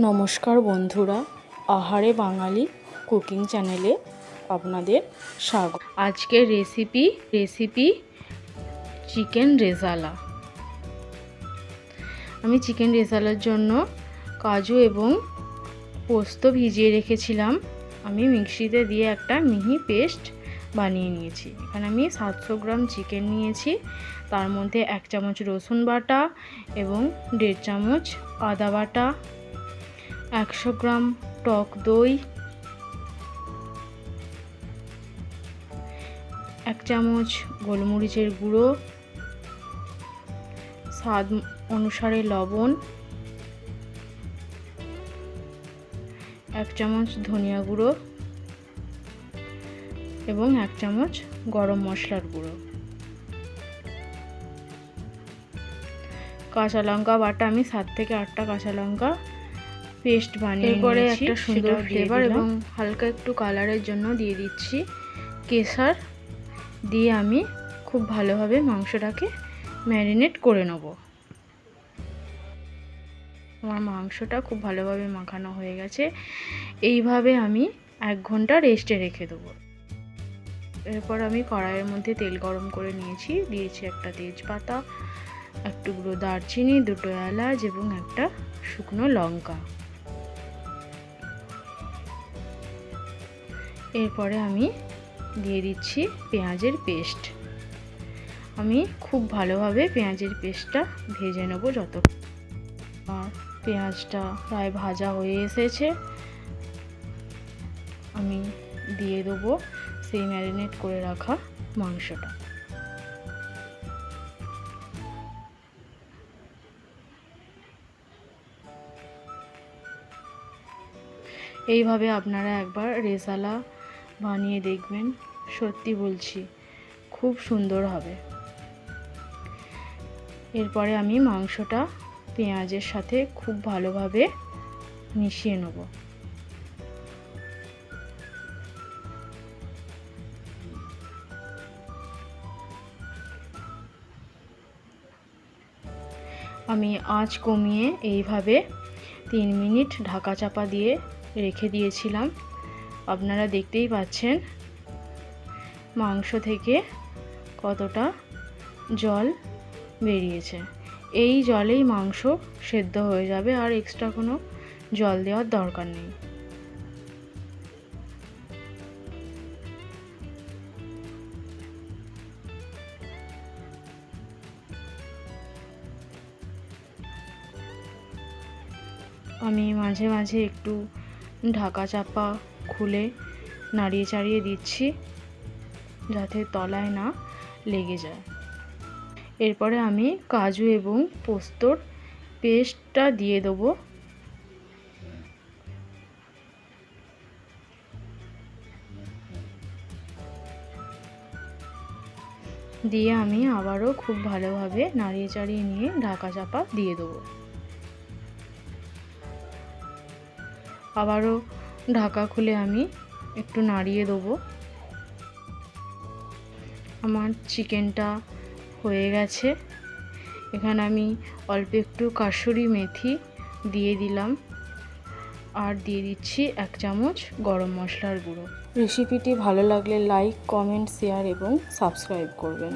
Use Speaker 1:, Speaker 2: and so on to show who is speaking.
Speaker 1: নমস্কার বন্ধুরা, আহারে বাঙালি কুকিং চ্যানেলে আপনাদের স্বাগত। আজকের রেসিপি চিকেন রেজালা। আমি চিকেন রেজালার জন্য কাজু এবং পোস্ত ভিজিয়ে রেখেছিলাম। আমি মিক্সিতে দিয়ে একটা মিহি পেস্ট বানিয়ে নিয়েছি। এখানে আমি 700 গ্রাম চিকেন নিয়েছি, তার মধ্যে 1 চামচ রসুন বাটা এবং 1.5 চামচ আদা বাটা, 100 গ্রাম টক দই, 1 চামচ গোলমরিচের গুঁড়ো, স্বাদ অনুসারে লবণ, 1 চামচ ধনিয়া গুঁড়ো এবং 1 চামচ গরম মশলার গুঁড়ো। কাঁচা লঙ্কা বাটা আমি 7 থেকে 8টা কাঁচা লঙ্কা পেস্ট বানিয়ে
Speaker 2: এরপরে
Speaker 1: নিয়েছি।
Speaker 2: একটা সুন্দর
Speaker 1: ফ্লেভার এবং হালকা একটু কালারের জন্য দিয়ে দিচ্ছি কেশর। দিয়ে আমি খুব ভালোভাবে মাংসটাকে ম্যারিনেট করে নেব। আমার মাংসটা খুব ভালোভাবে মাখানো হয়ে গেছে। এইভাবে আমি 1 ঘন্টা রেস্টে রেখে দেবো। এরপর আমি কড়াইয়ের মধ্যে তেল গরম করে নিয়েছি, দিয়েছি একটা তেজপাতা, 1 টুকরো দারচিনি, 2টো এলাচ এবং 1টা শুকনো লঙ্কা। এরপরে আমি দিয়ে দিচ্ছি পেঁয়াজের পেস্ট। আমি খুব ভালোভাবে পেঁয়াজের পেস্টটা ভেজে নেব। যত পেঁয়াজটা প্রায় ভাজা হয়ে এসেছে, আমি দিয়ে দেবো সেই ম্যারিনেট করে রাখা মাংসটা। এইভাবে আপনারা একবার রেজালা বানিয়ে দেখবেন, সত্যি বলছি খুব সুন্দর হবে। এরপরে আমি মাংসটা পেঁয়াজের সাথে খুব ভালোভাবে মিশিয়ে নেব। আমি আঁচ কমিয়ে এইভাবে 3 মিনিট ঢাকা চাপা দিয়ে রেখে দিয়েছিলাম। আপনারা দেখতেই পাচ্ছেন মাংস থেকে কতটা জল বেরিয়েছে। এই জলেই মাংস সেদ্ধ হয়ে যাবে, আর এক্সট্রা কোনো জল দেওয়ার দরকার নেই। আমি মাঝে মাঝে একটু ঢাকা চাপা খুলে নাড়িয়ে চাড়িয়ে দিচ্ছি যাতে তলায় না লেগে যায়। এরপরে আমি কাজু এবং পোস্তর পেস্টটা দিয়ে দেবো। দিয়ে আমি আবারও খুব ভালোভাবে নাড়িয়ে চাড়িয়ে নিয়ে ঢাকা চাপা দিয়ে দেবো। আবারও ঢাকা খুলে আমি একটু নাড়িয়ে দেবো। আমার চিকেনটা হয়ে গেছে। এখানে আমি অল্প একটু কাসুরি মেথি দিয়ে দিলাম, আর দিয়ে দিচ্ছি 1 চামচ গরম মশলার গুঁড়ো। রেসিপিটি ভালো লাগলে লাইক, কমেন্ট, শেয়ার এবং সাবস্ক্রাইব করবেন।